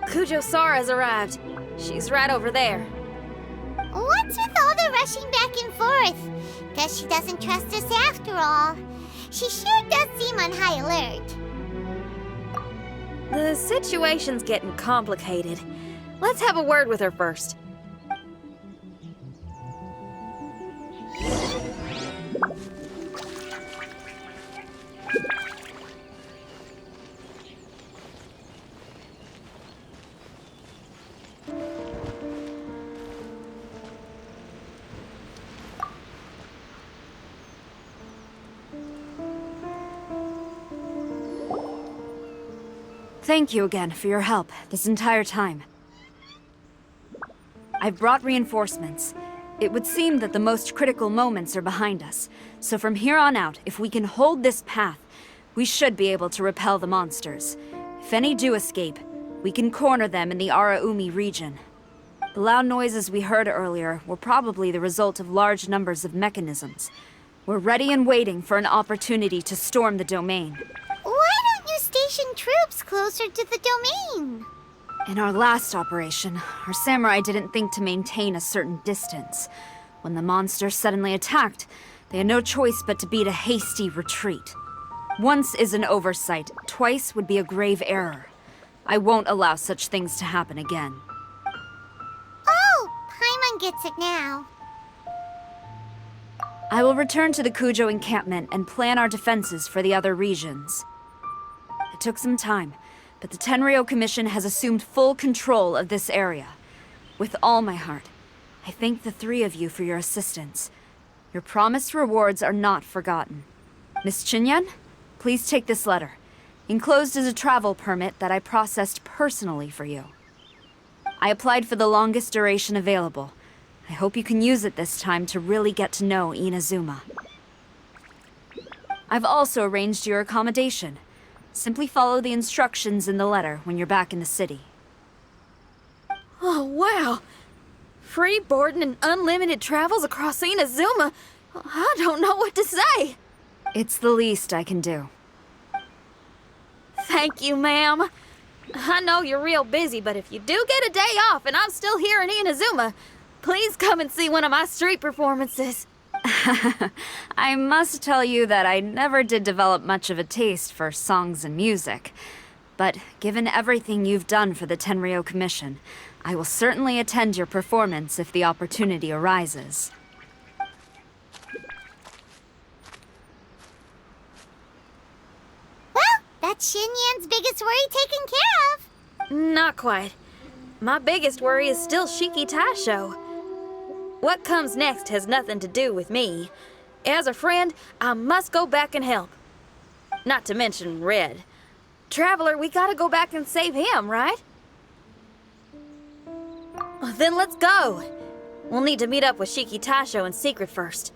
Kujo-Sara's arrived. She's right over there. What's with all the rushing back and forth? Guess she doesn't trust us after all. She sure does seem on high alert. The situation's getting complicated. Let's have a word with her first. Thank you again for your help this entire time. I've brought reinforcements. It would seem that the most critical moments are behind us, so from here on out, if we can hold this path, we should be able to repel the monsters. If any do escape, we can corner them in the Araumi region. The loud noises we heard earlier were probably the result of large numbers of mechanisms. We're ready and waiting for an opportunity to storm the domain. Why don't you station troops closer to the domain? In our last operation, our samurai didn't think to maintain a certain distance. When the monster suddenly attacked, they had no choice but to beat a hasty retreat. Once is an oversight, twice would be a grave error. I won't allow such things to happen again. Oh, Paimon gets it now. I will return to the Kujo encampment and plan our defenses for the other regions. It took some time, but the Tenryou Commission has assumed full control of this area. With all my heart, I thank the three of you for your assistance. Your promised rewards are not forgotten. Miss Chinyan, please take this letter. Enclosed is a travel permit that I processed personally for you. I applied for the longest duration available. I hope you can use it this time to really get to know Inazuma. I've also arranged your accommodation. Simply follow the instructions in the letter when you're back in the city. Oh, wow! Free boarding and unlimited travels across Inazuma? I don't know what to say! It's the least I can do. Thank you, ma'am. I know you're real busy, but if you do get a day off and I'm still here in Inazuma, please come and see one of my street performances. I must tell you that I never did develop much of a taste for songs and music. But given everything you've done for the Tenryou Commission, I will certainly attend your performance if the opportunity arises. Well, that's Xinyan's biggest worry taken care of. Not quite. My biggest worry is still Shiki Taisho. What comes next has nothing to do with me. As a friend, I must go back and help. Not to mention Red. Traveler, we gotta go back and save him, right? Then let's go. We'll need to meet up with Shiki Taisho in secret first.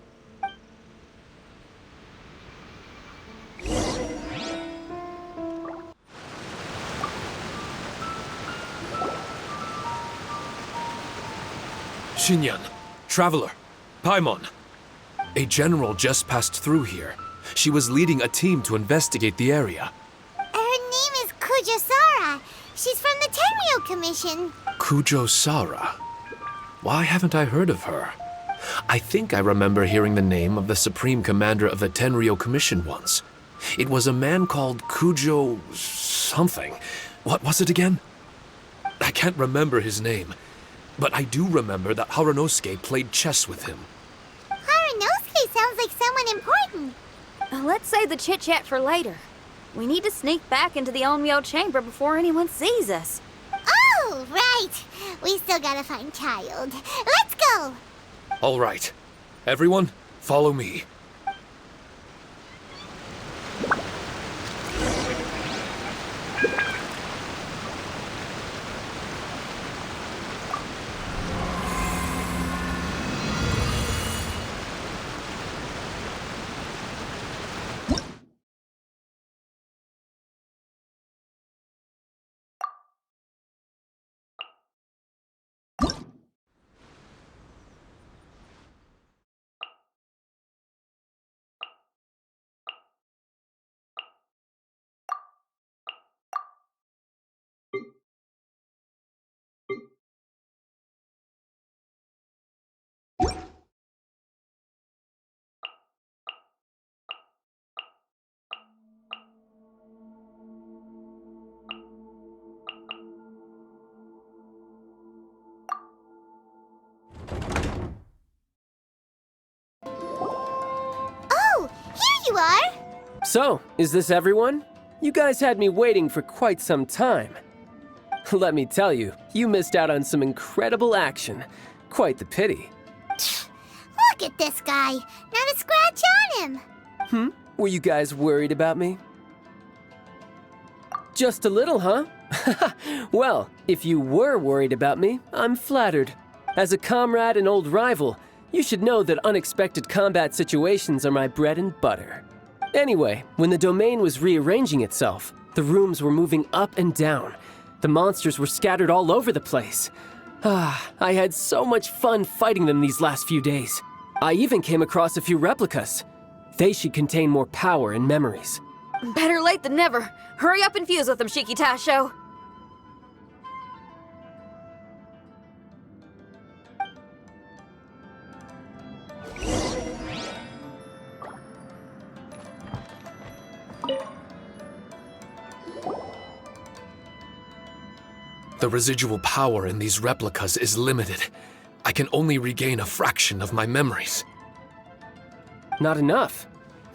Xinyan, Traveler, Paimon. A general just passed through here. She was leading a team to investigate the area. Her name is Kujo-Sara. She's from the Tenryou Commission. Kujo-Sara. Why haven't I heard of her? I think I remember hearing the name of the Supreme Commander of the Tenryou Commission once. It was a man called Kujo... something. What was it again? I can't remember his name. But I do remember that Harunosuke played chess with him. Harunosuke sounds like someone important. Let's save the chit-chat for later. We need to sneak back into the Onmyo chamber before anyone sees us. Oh, right. We still gotta find Child. Let's go. All right. Everyone, follow me. you are. So, is this everyone? You guys had me waiting for quite some time. Let me tell you, you missed out on some incredible action. Quite the pity. Look at this guy. Not a scratch on him. Were you guys worried about me? Just a little, huh? Well, if you were worried about me, I'm flattered. As a comrade and old rival, you should know that unexpected combat situations are my bread and butter. Anyway, when the domain was rearranging itself, the rooms were moving up and down. The monsters were scattered all over the place. I had so much fun fighting them these last few days. I even came across a few replicas. They should contain more power and memories. Better late than never. Hurry up and fuse with them, Shiki Tasho. The residual power in these replicas is limited. I can only regain a fraction of my memories. Not enough?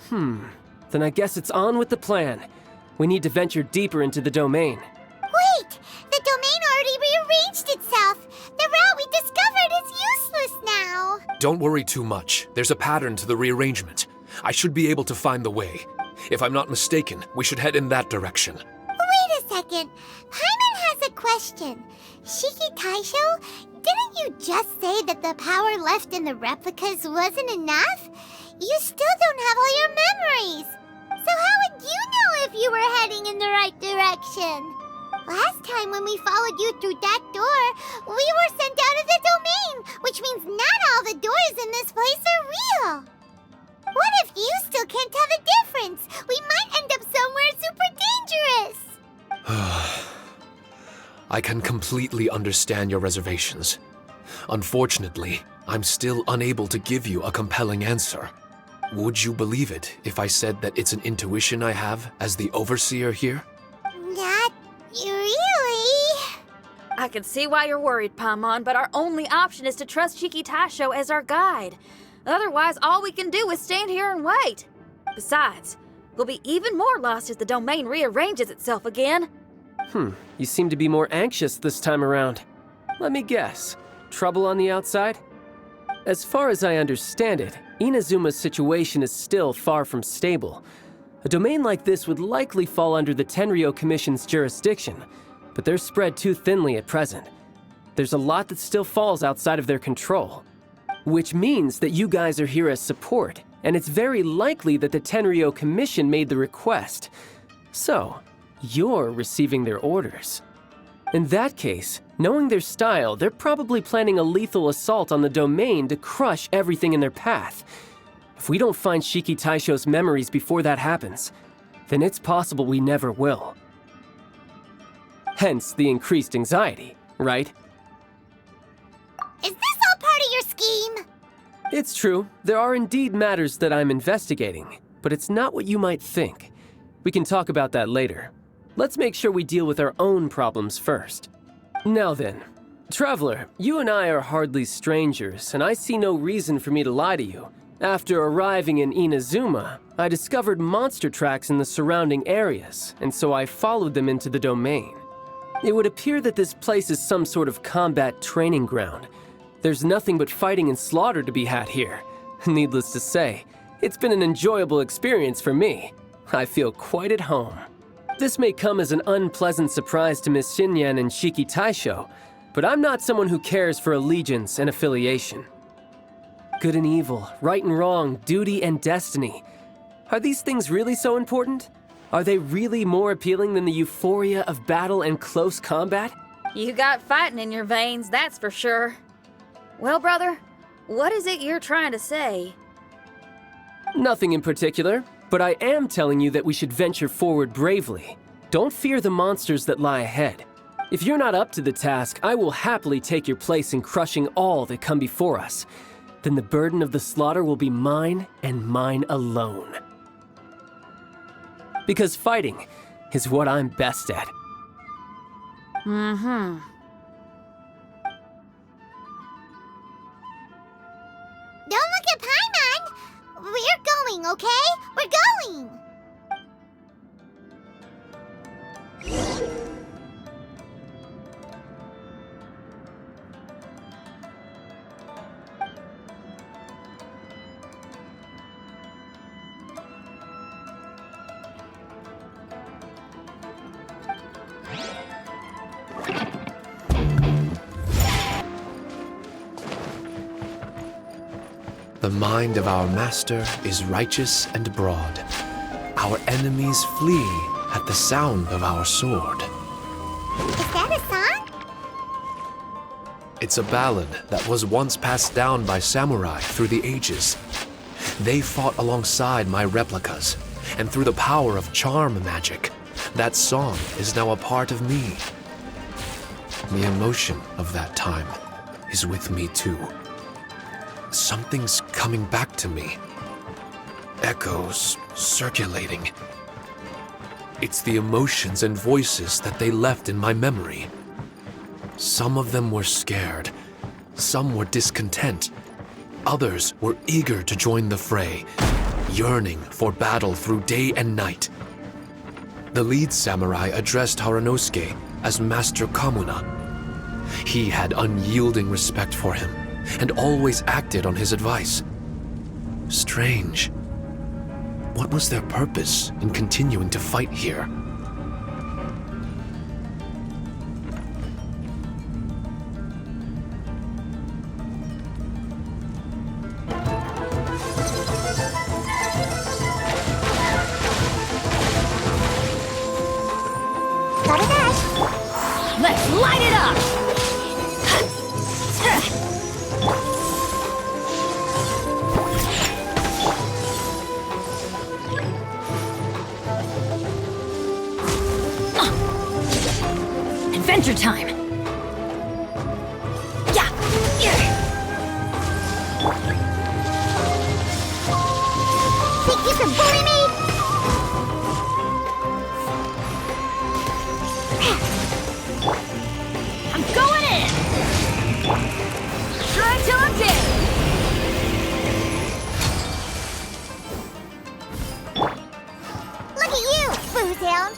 Then I guess it's on with the plan. We need to venture deeper into the domain. Wait! The domain already rearranged itself. The route we discovered is useless now. Don't worry too much. There's a pattern to the rearrangement. I should be able to find the way. If I'm not mistaken, we should head in that direction. Wait a second. Paimon has a question. Shiki Taisho, didn't you just say that the power left in the replicas wasn't enough? You still don't have all your memories. So how would you know if you were heading in the right direction? Last time when we followed you through that door, we were sent out of the domain, which means not all the doors in this place are real. What if you still can't tell the difference? We might end up somewhere super dangerous. I can completely understand your reservations. Unfortunately, I'm still unable to give you a compelling answer. Would you believe it if I said that it's an intuition I have as the overseer here? Not really. I can see why you're worried, Paimon, but our only option is to trust Shiki Tasho as our guide. Otherwise, all we can do is stand here and wait. Besides, we'll be even more lost as the domain rearranges itself again. You seem to be more anxious this time around. Let me guess. Trouble on the outside? As far as I understand it, Inazuma's situation is still far from stable. A domain like this would likely fall under the Tenryou Commission's jurisdiction, but they're spread too thinly at present. There's a lot that still falls outside of their control. Which means that you guys are here as support, and it's very likely that the Tenryou Commission made the request. So, you're receiving their orders. In that case, knowing their style, they're probably planning a lethal assault on the domain to crush everything in their path. If we don't find Shiki Taisho's memories before that happens, then it's possible we never will. Hence the increased anxiety, right? Is this all part of your scheme? It's true, there are indeed matters that I'm investigating, but it's not what you might think. We can talk about that later. Let's make sure we deal with our own problems first. Now then, Traveler, you and I are hardly strangers, and I see no reason for me to lie to you. After arriving in Inazuma, I discovered monster tracks in the surrounding areas, and so I followed them into the domain. It would appear that this place is some sort of combat training ground. There's nothing but fighting and slaughter to be had here. Needless to say, it's been an enjoyable experience for me. I feel quite at home. This may come as an unpleasant surprise to Miss Xinyan and Shiki Taisho, but I'm not someone who cares for allegiance and affiliation. Good and evil, right and wrong, duty and destiny. Are these things really so important? Are they really more appealing than the euphoria of battle and close combat? You got fighting in your veins, that's for sure. Well, brother, what is it you're trying to say? Nothing in particular, but I am telling you that we should venture forward bravely. Don't fear the monsters that lie ahead. If you're not up to the task, I will happily take your place in crushing all that come before us. Then the burden of the slaughter will be mine and mine alone. Because fighting is what I'm best at. Mm-hmm. Don't look at Paimon! We're going, okay? We're going! The mind of our master is righteous and broad. Our enemies flee at the sound of our sword. Is that a song? It's a ballad that was once passed down by samurai through the ages. They fought alongside my replicas, and through the power of charm magic, that song is now a part of me. The emotion of that time is with me too. Something's coming back to me. Echoes circulating. It's the emotions and voices that they left in my memory. Some of them were scared, some were discontent, others were eager to join the fray, yearning for battle through day and night. The lead samurai addressed Haranosuke as Master Kamuna. He had unyielding respect for him, and always acted on his advice. Strange. What was their purpose in continuing to fight here? Got a dash. Let's light it up! Adventure time! Yeah! Think you can bully me? I'm going in! Try till I'm dead! Look at you, booze hound.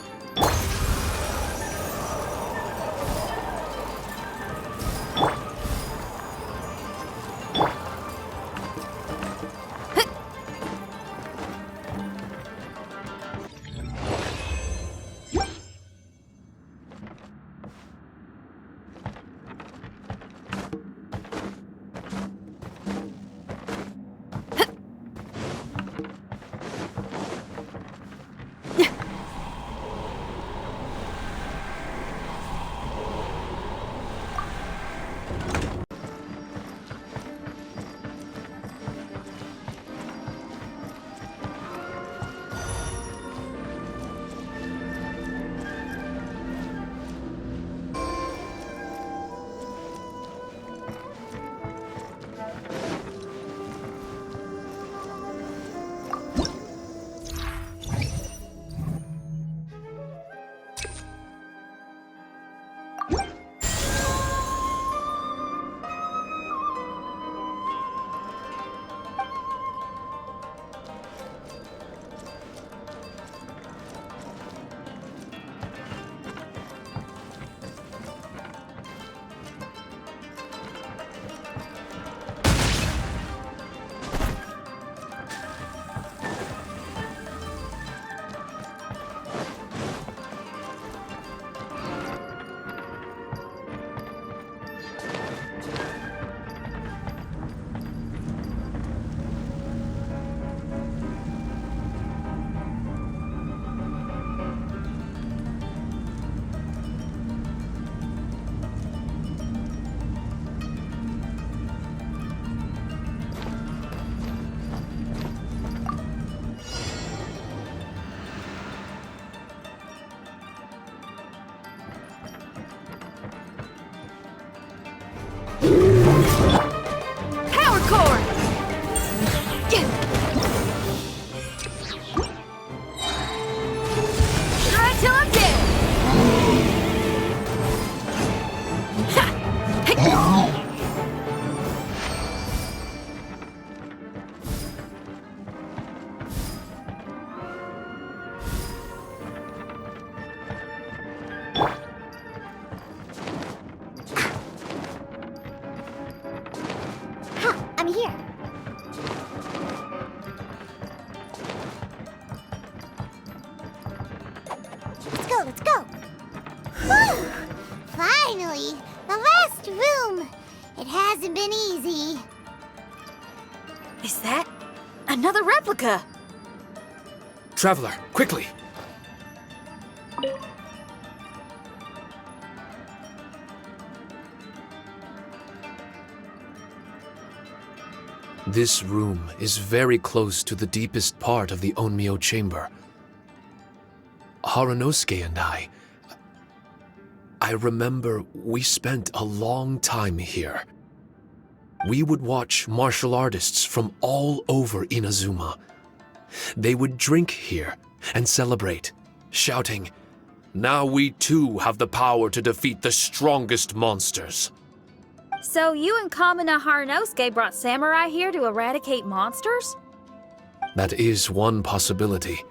Power cord! Try till I'm dead! I'm here. Let's go, let's go. Whew! Finally, the last room. It hasn't been easy. Is that another replica? Traveler, quickly! This room is very close to the deepest part of the Onmyo chamber. Haranosuke and I remember we spent a long time here. We would watch martial artists from all over Inazuma. They would drink here and celebrate, shouting, "Now we too have the power to defeat the strongest monsters." So you and Kamina Haranosuke brought samurai here to eradicate monsters? That is one possibility,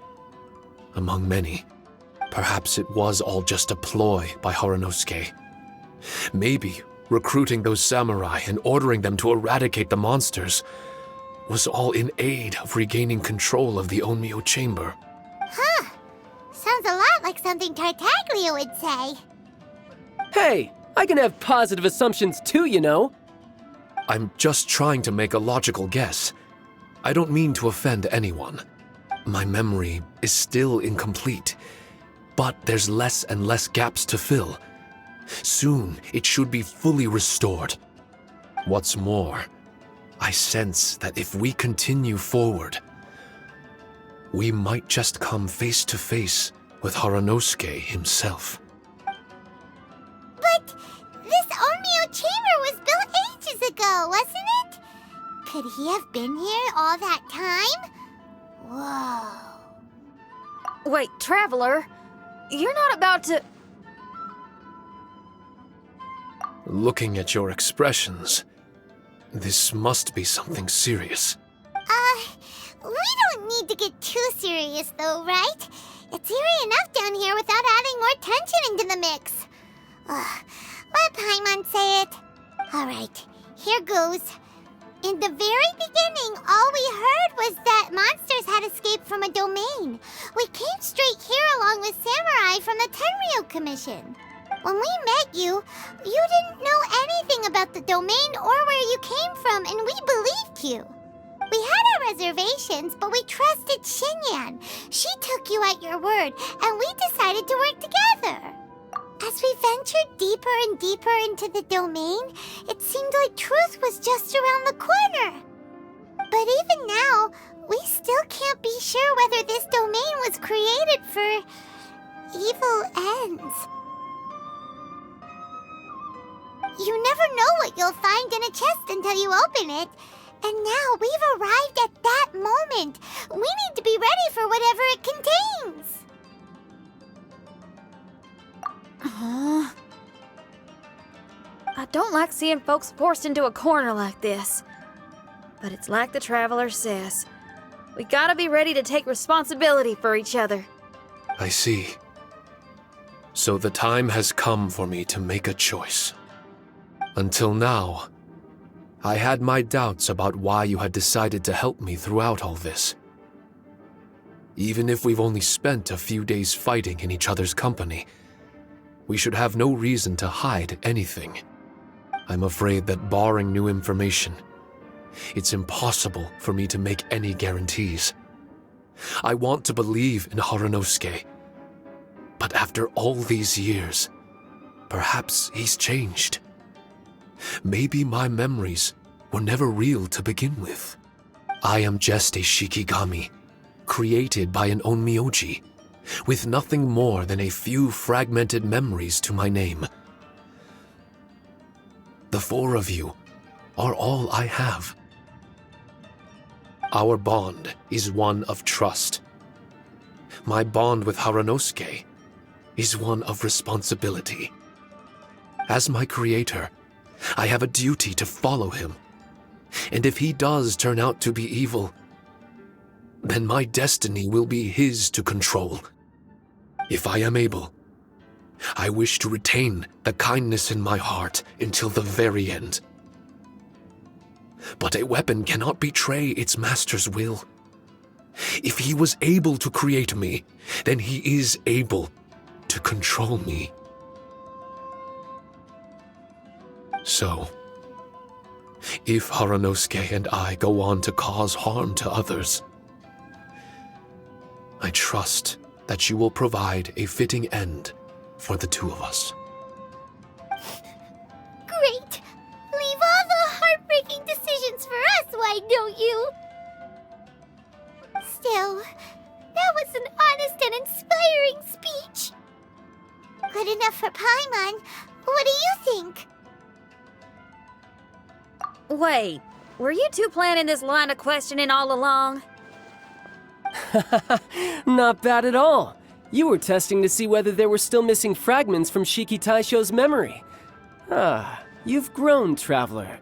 among many. Perhaps it was all just a ploy by Haranosuke. Maybe recruiting those samurai and ordering them to eradicate the monsters was all in aid of regaining control of the Onmyo chamber. Huh. Sounds a lot like something Tartaglia would say. Hey, I can have positive assumptions too, you know. I'm just trying to make a logical guess. I don't mean to offend anyone. My memory is still incomplete, but there's less and less gaps to fill. Soon, it should be fully restored. What's more, I sense that if we continue forward, we might just come face to face with Haranosuke himself. But this Onmyo chamber was built ages ago, wasn't it? Could he have been here all that time? Whoa. Wait, Traveler, you're not about to... Looking at your expressions, this must be something serious. We don't need to get too serious though, right? It's eerie enough down here without adding more tension into the mix. Let Paimon say it. Alright, here goes. In the very beginning, all we heard was that monsters had escaped from a domain. We came straight here along with samurai from the Tenryou Commission. When we met you, you didn't know anything about the domain or where you came from, and we believed you. We had our reservations, but we trusted Xinyan. She took you at your word, and we decided to work together. As we ventured deeper and deeper into the domain, it seemed like truth was just around the corner. But even now, we still can't be sure whether this domain was created for evil ends. You never know what you'll find in a chest until you open it. And now we've arrived at that moment. We need to be ready for whatever it contains. I don't like seeing folks forced into a corner like this. But it's like the Traveler says. We gotta be ready to take responsibility for each other. I see. So the time has come for me to make a choice. Until now, I had my doubts about why you had decided to help me throughout all this. Even if we've only spent a few days fighting in each other's company, we should have no reason to hide anything. I'm afraid that barring new information, it's impossible for me to make any guarantees. I want to believe in Haranosuke, but after all these years, perhaps he's changed. Maybe my memories were never real to begin with. I am just a Shikigami, created by an Onmyoji, with nothing more than a few fragmented memories to my name. The four of you are all I have. Our bond is one of trust. My bond with Haranosuke is one of responsibility. As my creator, I have a duty to follow him. And if he does turn out to be evil, then my destiny will be his to control. If I am able, I wish to retain the kindness in my heart until the very end. But a weapon cannot betray its master's will. If he was able to create me, then he is able to control me. So, if Haranosuke and I go on to cause harm to others. I trust that you will provide a fitting end for the two of us. Great! Leave all the heartbreaking decisions for us, why don't you? Still, that was an honest and inspiring speech. Good enough for Paimon. What do you think? Wait, were you two planning this line of questioning all along? Not bad at all. You were testing to see whether there were still missing fragments from Shiki Taisho's memory. Ah, you've grown, Traveler.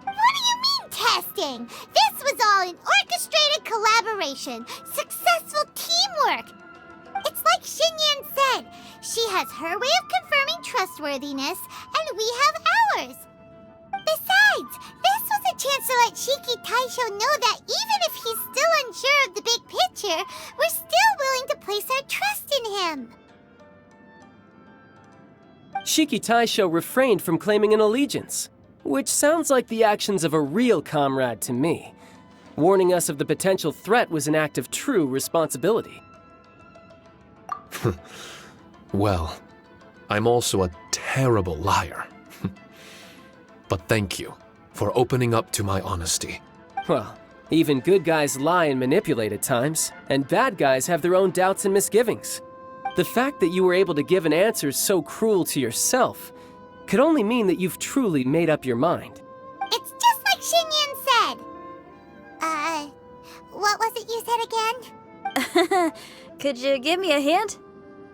What do you mean, testing? This was all an orchestrated collaboration. Successful teamwork. It's like Xinyan said. She has her way of confirming trustworthiness, and we have ours. Besides, this was a chance to let Shiki Taisho know that even if he's still unsure of the big picture, we're still willing to place our trust in him. Shiki Taisho refrained from claiming an allegiance, which sounds like the actions of a real comrade to me. Warning us of the potential threat was an act of true responsibility. Well, I'm also a terrible liar. But thank you for opening up to my honesty. Well, even good guys lie and manipulate at times, and bad guys have their own doubts and misgivings. The fact that you were able to give an answer so cruel to yourself could only mean that you've truly made up your mind. It's just like Xinyan said. What was it you said again? Could you give me a hint?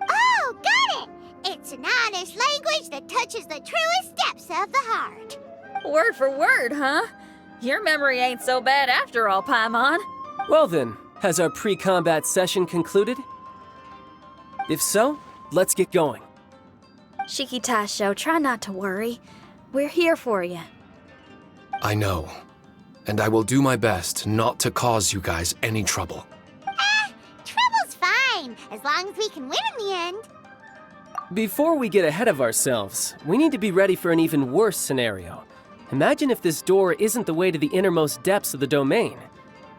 Oh, got it! It's an honest language that touches the truest depths of the heart. Word for word, huh? Your memory ain't so bad after all, Paimon. Well then, has our pre-combat session concluded? If so, let's get going. Shiki Taisho, try not to worry. We're here for you. I know, and I will do my best not to cause you guys any trouble. Trouble's fine, as long as we can win in the end. Before we get ahead of ourselves, we need to be ready for an even worse scenario. Imagine if this door isn't the way to the innermost depths of the domain,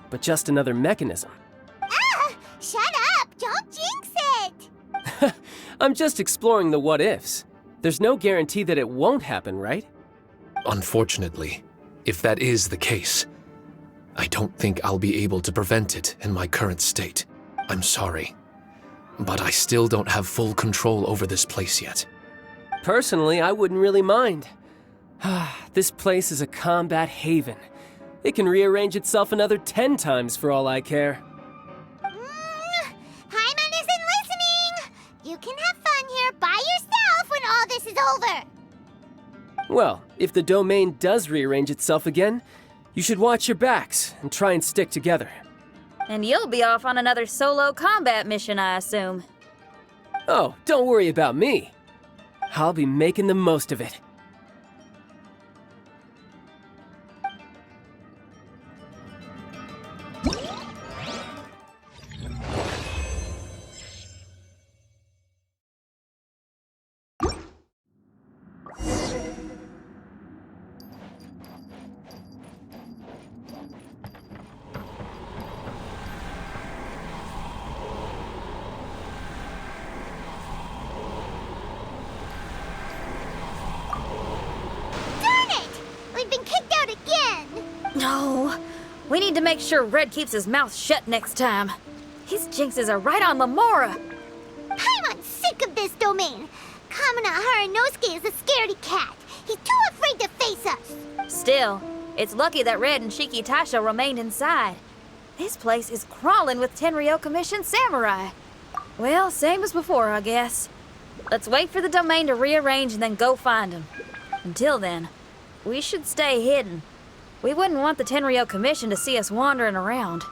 but just another mechanism. Shut up! Don't jinx it! I'm just exploring the what-ifs. There's no guarantee that it won't happen, right? Unfortunately, if that is the case, I don't think I'll be able to prevent it in my current state. I'm sorry, but I still don't have full control over this place yet. Personally, I wouldn't really mind. This place is a combat haven. It can rearrange itself another 10 times for all I care. Paimon isn't listening! You can have fun here by yourself when all this is over! Well, if the domain does rearrange itself again, you should watch your backs and try and stick together. And you'll be off on another solo combat mission, I assume. Oh, don't worry about me. I'll be making the most of it. No, we need to make sure Red keeps his mouth shut next time. His jinxes are right on Lamora. Paimon's sick of this domain. Kamina Haranosuke is a scaredy cat. He's too afraid to face us. Still, it's lucky that Red and Shiki Taisho remained inside. This place is crawling with Tenryo Commission samurai. Well, same as before, I guess. Let's wait for the domain to rearrange and then go find him. Until then, we should stay hidden. We wouldn't want the Tenryo Commission to see us wandering around.